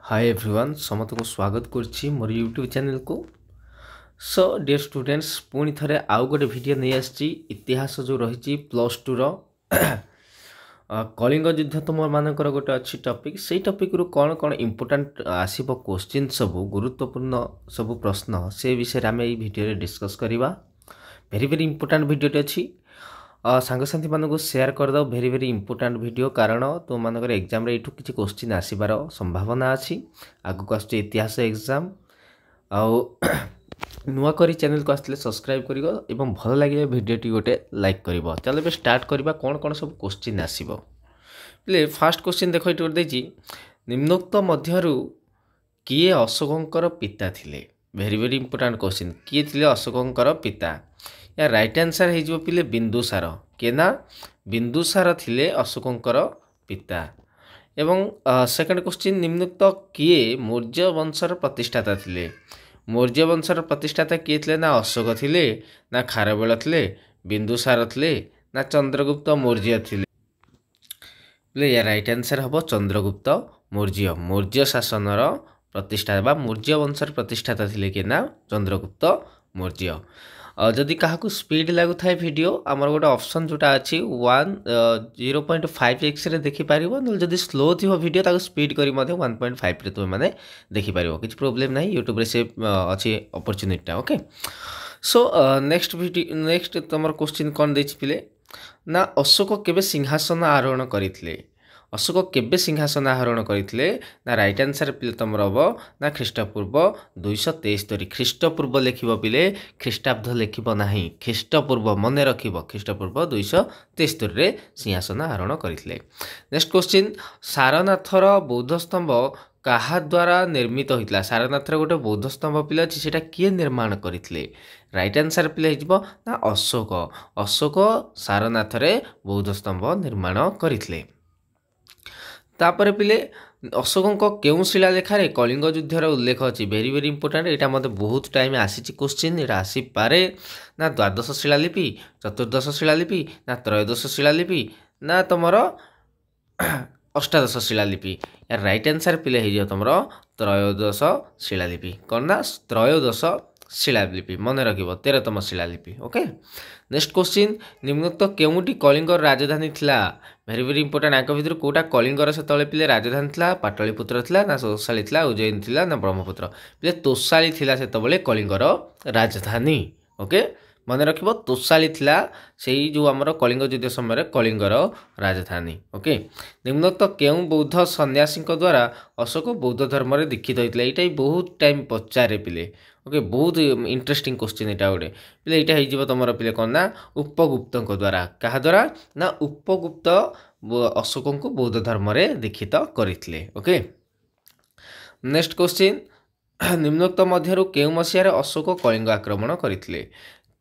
Hi everyone समस्त को स्वागत करछि मोर यूट्यूब चैनल को। सो डियर स्टूडेंट्स पुणी थरे आउ गोटे वीडियो नहीं आछि इतिहास जो रही प्लस टू रो कलिंग युद्ध तो मोर मानकर गोटे अच्छी टॉपिक से टॉपिक रु कौन कौन इंपोर्टेंट आसीबो क्वेश्चन सब गुरुत्वपूर्ण सब प्रश्न से विषय आम ये वीडियो डिस्कस करवा। वेरी वेरी इंपोर्टेंट वीडियो अच्छी सांगसाथी मानक शेयर करदो वेरी वेरी इंपोर्टेंट वीडियो कारण तुम मानकर एग्जाम रे किसी क्वेश्चन आसबार संभावना अच्छी आगक आस इतिहास एग्जाम आउ नुआ करी चैनल को आसले सब्सक्राइब करिगो एवं भल लगे वीडियोटी गोटे लाइक करिवो। चलो बे स्टार्ट करबा कौन कौन सब क्वेश्चन आसीबो। प्ले फर्स्ट क्वेश्चन देखो इट देछि निम्नोक्त मध्यरु किए अशोकंकर पिता थिले। वेरी वेरी इंपोर्टेंट क्वेश्चन किए थिले अशोकंकर पिता या राइट आंसर हो पिले बिंदुसार के ना बिंदुसार थिले अशोकंकर पिता। एवं सेकंड क्वेश्चन निम्नोक्त किए मौर्य वंशर प्रतिष्ठाता थिले। मौर्य वंशर प्रतिष्ठाता किए थिले ना अशोक थिले ना खारवेल थिले बिंदुसार थिले ना चंद्रगुप्त मौर्य थिले। या राइट आंसर हम चंद्रगुप्त मौर्य। मौर्य शासनर प्रतिष्ठा बा मौर्य वंशर प्रतिष्ठाता थिले के ना चंद्रगुप्त मौर्य। जदि क्या स्पीड लगु थाए वीडियो आमर गोटे ऑप्शन जोटा अच्छी 0.5x रे देखिपार ना जदि स्लो थी वीडियो ताको स्पीड करी 1.5 रे तुम मैंने देखिपार किसी प्रोब्लेम ना यूट्यूब रे से अच्छी opportunity. Okay so next video next तुम क्वेश्चन कौन देछि पिले ना अशोक केबे सिंहासन आरोहण करथिले। अशोक केबे सिंहासन आरोहण करथिले ना राइट आंसर पिले तुम हम ना ख्रीष्टपूर्व 273। ख्रीष्टपूर्व लिखिब पिले ख्रीष्टाब्द लिखिब नाही ख्रीष्टपूर्व मन रखिब ख्रीष्टपूर्व 273 रे सिंहासन आरोहण करथिले। नेक्स्ट क्वेश्चन सारनाथर बौद्ध स्तंभ कहा द्वारा निर्मित होइतला। सारनाथर गोटे बौद्ध स्तंभ पिले अछि सेटा किए निर्माण करथिले। राइट आंसर पिले हिजबो ना अशोक। अशोक सारनाथरे बौद्ध स्तंभ निर्माण करथिले। तापर पिले अशोकों केउं शिलालेखारे कलिंग युद्धर उल्लेख अच्छी वेरी वेरी इंपोर्टेंट यहाँ मत बहुत टाइम आसी क्वेश्चन यहाँ आसीपे ना द्वादश शिलालिपि चतुर्दश शिलालिपि ना त्रयोदश शिलालिपि ना तुम अष्टादश शिलालिपि। यार राइट आंसर पिले हो तुम त्रयोदश शिलालिपि कौन ना त्रयोदश शिलालिपि मन रखिब 13तम शिलालिपि। ओके नेक्स्ट क्वेश्चन निम्नोक्त केउंटी कलिंगर राजधानी थिला। वेरी वेरी इंपोर्टेंट आंक भितर कोटा कलिंगर से तले पिले राजधानी थिला पाटलिपुत्र थिला ना तोसाली थिला उज्जैन थिला ना ब्रह्मपुत्र पिले तोसाली थिला से तबले कलिंगर राजधानी। ओके मन रखिब तोसाली थिला सेही जो हमर कलिंग युद्ध समय कलिंगर राजधानी। ओके निम्नोक्त केउं बौद्ध सन्यासी द्वारा अशोक बौद्ध धर्म रे दीक्षित होइतला। एटा बहुत टाइम पचारे पिले। ओके बहुत इंटरेस्टिंग क्वेश्चन यहाँ गोटे पिले यहाँ हो तुम पिले कौन ना उपगुप्त द्वारा क्या द्वारा ना उपगुप्त अशोक को बौद्ध धर्म रे दीक्षित करथिले। ओके नेक्स्ट क्वेश्चन निम्नोक्त मध्यरु केउ मसिया रे अशोक कलिंग आक्रमण करथिले।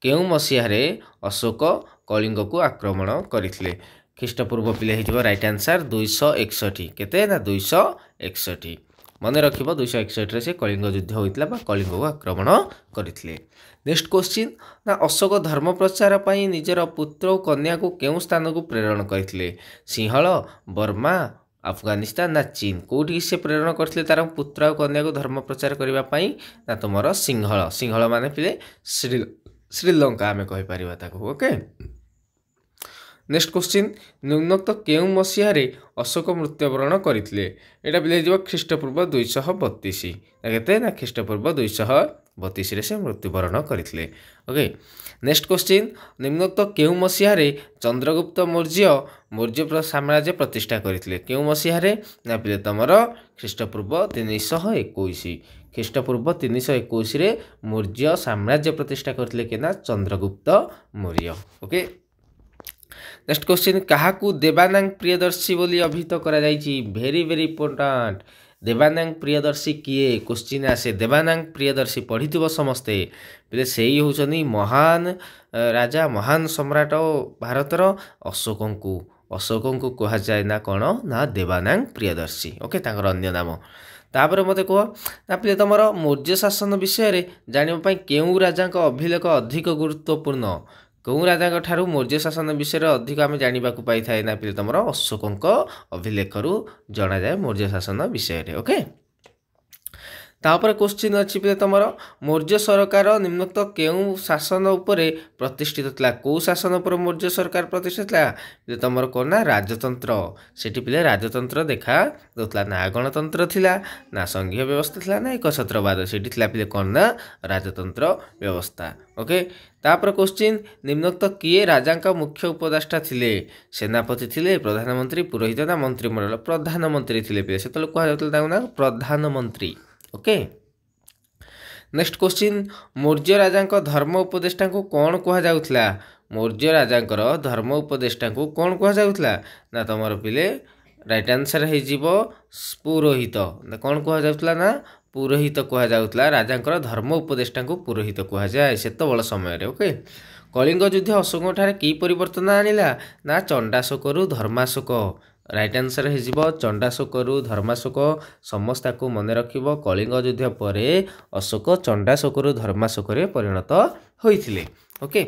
केउ मसिया रे अशोक कलिंग को आक्रमण करथिले। ख्रीष्टपूर्व पिले हो राइट आंसर 261 केते ना 261 मन रखिब 261 से कलिंग युद्ध होइतला बा कलिंग को आक्रमण करथिले। नेक्स्ट क्वेश्चन ना अशोक धर्म प्रचार पई निजर पुत्र और कन्या को केउ स्थान को प्रेरण करथिले। सिंहल बर्मा अफगानिस्तान ना चीन कोठी से प्रेरण करथिले तार पुत्र और कन्या को धर्म प्रचार करबा पई ना तुमर सिंहल। सिंहल माने पिले श्रीलंका आमे कहि परिबा ताको। ओके नेक्स्ट क्वेश्चन निम्नोक्त केउं मसीह रे अशोक मृत्युवरण करथिले। एटा बिले जो ख्रीष्टपूर्व 232 केते ना ख्रीष्टपूर्व 232 रे से मृत्युवरण करथिले। ओके नेक्स्ट क्वेश्चन निम्नोक्त केउं मसीह रे चंद्रगुप्त मौर्य साम्राज्य प्रतिष्ठा करथिले। केउं मसीह रे ना बिले तमरो ख्रीष्टपूर्व 321 ख्रीष्टपूर्व 321 रे मौर्य साम्राज्य प्रतिष्ठा करथिले के ना Chandragupta Maurya. Okay next question काहाकू देवानांग प्रियदर्शी बोली अभिहित करा जायछि। Very very important Devanam Priyadarshi किए क्वेश्चन आसे देवानांग प्रियदर्शी पढ़िथिबो समस्ते बोले सेही होचनी महान राजा महान सम्राट भारतर अशोक को कहा जाए ना कौन ना देवानांग प्रियदर्शी। ओके तांकर अन्य नाम तापर मते कह ना पिले तुम मौर्य शासन विषय जानिबा केउं राजांक अभिलेख अधिक गुरुत्वपूर्ण। कौ राजा ठारू मौर्य शासन विषय अधिक आम जाना पाई ना पिले तुम अशोक अभिलेख जना जाए मौर्य शासन विषय। ओके तापर क्वेश्चन अच्छी पे तुम मौर्य सरकार निम्नोक्त केउं शासन उपरे प्रतिष्ठित थिला को शासन उपर मौर्य सरकार प्रतिष्ठित थिला तुम कौन ना राजतंत्र सेठी पिले राजतंत्र देखा दउतला ना गणतंत्र थिला ना संघीय व्यवस्था थिला ना एकछत्रवाद सेठी थिला पिले कौन ना राजतंत्र व्यवस्था ओके तापर क्वेश्चन निम्नोक्त किए राजा का मुख्य उपदेष्टा थिले सेनापति थिले प्रधानमंत्री पुरोहित ना मंत्रिमंडल प्रधानमंत्री थिले पिले सेतल कहा जाउतला ना प्रधानमंत्री ओके नेक्स्ट क्वेश्चन मौर्य राजा धर्म उपदेष्टा को कौन कह जाउतला मौर्य राजा धर्म उपदेष्टा को कौन कह जाउतला ना तुम पिले राइट आंसर हो पुरोहित कौन कह जाउतला ना पुरोहित कह जाउतला राजा धर्म उपदेष्टा को पुरोहित कह जाए सेत बड़ समय ओके कलिंग युद्ध अशोक ठारे की परिवर्तन आनिला ना चंडाशोक धर्माशोक राइट आंसर हो चंडाशोक धर्माशोक समस्त को मन रखिब कलिंग युद्ध पर अशोक चंडाशोक धर्माशोक परिणत होइथिले ओके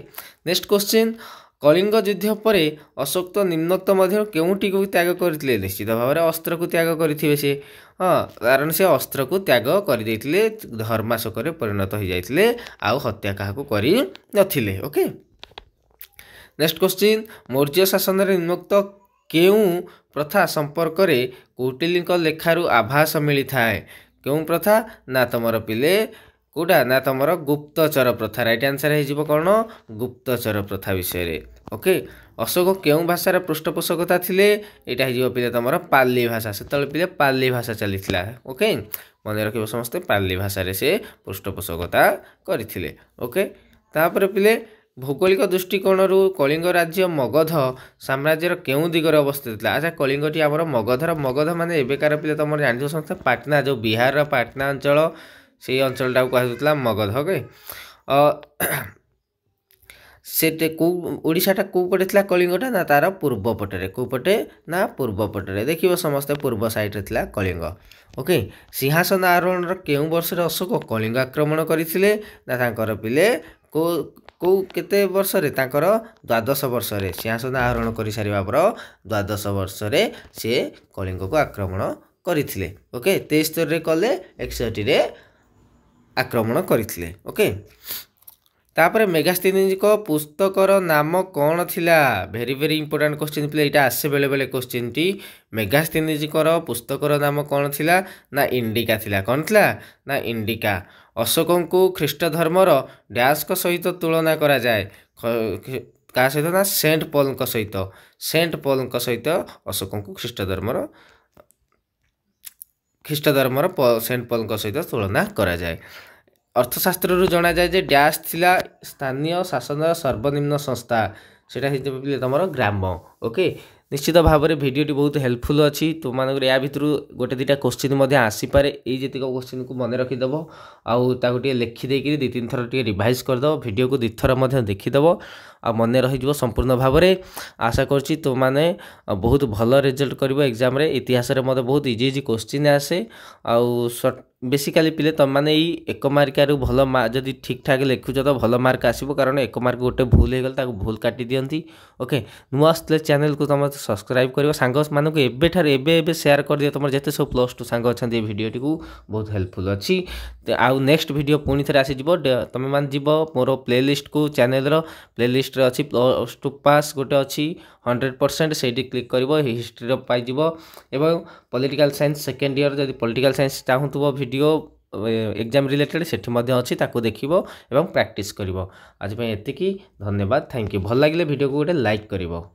नेक्स्ट क्वेश्चन कलिंग युद्ध पर अशोक तो निम्नोक्त मध्य केउटी को त्याग करथिले निश्चित भाव में अस्त्र को त्याग करिथिबे से हाँ कारण से अस्त्र को त्याग कर देथिले धर्माशोक परिणत हो जाइथिले आउ हत्या काहाकू करि नथिले ओके नेक्स्ट क्वेश्चन मौर्य शासन रे निम्नोक्त केउं प्रथा संपर्क रे कौटिल्यक लेखारु आभास मिली थाए केउं प्रथा ना तुमर पिले कोडा ना तुमर गुप्तचर प्रथा राइट आंसर हो कौन गुप्तचर प्रथा विषय रे ओके अशोक केउं भाषार पृष्ठपोषकता थिले एटा हो पिले तुमर पाली भाषा सेतल पिले पाली भाषा चलीथिला ओके मन रखिबो समस्त पाली भाषा रे से पृष्ठपोषकता करथिले ओके तापर पिले भौगोलिक दृष्टिकोण कलिंग राज्य मगध साम्राज्यर केउं दिगरे अवस्थित था अच्छा कलिंगटी आमर मगध माने एबेकार पिले तुम जानि समस्त पाटना जो बिहार पाटना अंचल से अंचल टाक कहुला मगध ओके से ओडिशाटा को पटे थिला कलिंगटा ना तार पूर्व पटरे को पटे ना पूर्व पटरे देखिबो समस्त पूर्व साइड रे थिला कलिंग ओके सिंहासन आरोहण केउं वर्ष रे अशोक कलिंग आक्रमण करथिले ना तांकर पिले को को केते वर्ष रे तांकर 12 वर्ष रे सिंहासन आरोहण करि सारिबा पर 12 वर्ष रे से कलिंग को आक्रमण करथिले ओके 73 रे कले 61 रे आक्रमण करथिले ओके तापर मेगास्थनीज को पुस्तकर नाम कौन थिला very very important question play एटा आसे बेले बेले क्वेश्चन टी मेगास्थनीज को पुस्तकर नाम कौन थिला ना इंडिका थिला कौन थिला ना इंडिका अशोक को ख्रीष्ट धर्मर डैश को सहित तुलना करा जाए का सहित ना सेंट पॉल सहित सेंट पॉल सहित अशोक को ख्रीष्ट धर्मर सेंट पॉल सहित तुलना करा जाए अर्थशास्त्र जना जाए जे डैश थिला स्थानीय शासन सर्वनिम्न संस्था सेटा हिसाब तुम ग्राम ओके निश्चित भाव में भिडियोटी बहुत हेल्पफुल अच्छी तुम मानक या भितर गोटे दुटा क्वेश्चन आसीपे ये जीतिक क्वेश्चन को मन रखीदेव आउ लिखिदेक दी तीन थर रिवाइज करदेव भिडियो को दुईथर देखीदेव आ मन रही संपूर्ण भाव में आशा करुँची तुम मैंने बहुत भल रिजल्ट कर एग्जाम इतिहास मत बहुत इजी इजी क्वेश्चन आसे आउ बेसिकाली पिले तुम मैंने एक मार्किया भल जदि ठीक ठाक लिखुच तो भल मार्क आसो कारण एक मार्क गोटे भूल होगला भूल काटी दियंती ओके नुआ आसले चैनल को तुम सब्सक्राइब कर सांग मानक एबे सेयार कर दियो तुम जिते सब +2 सांग अच्छा भिडियोटी को बहुत हेल्पफुल अच्छी आउ नेक्स्ट वीडियो पुणी थे आसीज तुम मैंने जीव मोर प्लेलिस्ट को चैनल प्लेलिस्ट अच्छी +2 पास गोटे अच्छी 100% से क्लिक कर हिस्ट्री पाइज एवं पॉलिटिकल साइंस सेकेंड ईयर जब पॉलिटिकल साइंस चाहूँ वीडियो एग्जाम रिलेटेड सेठी अच्छी ताको देखिबो एवं प्रैक्टिस करिवो आज एतिकी धन्यवाद थैंक यू भल लगे वीडियो को गोटे लाइक करिवो।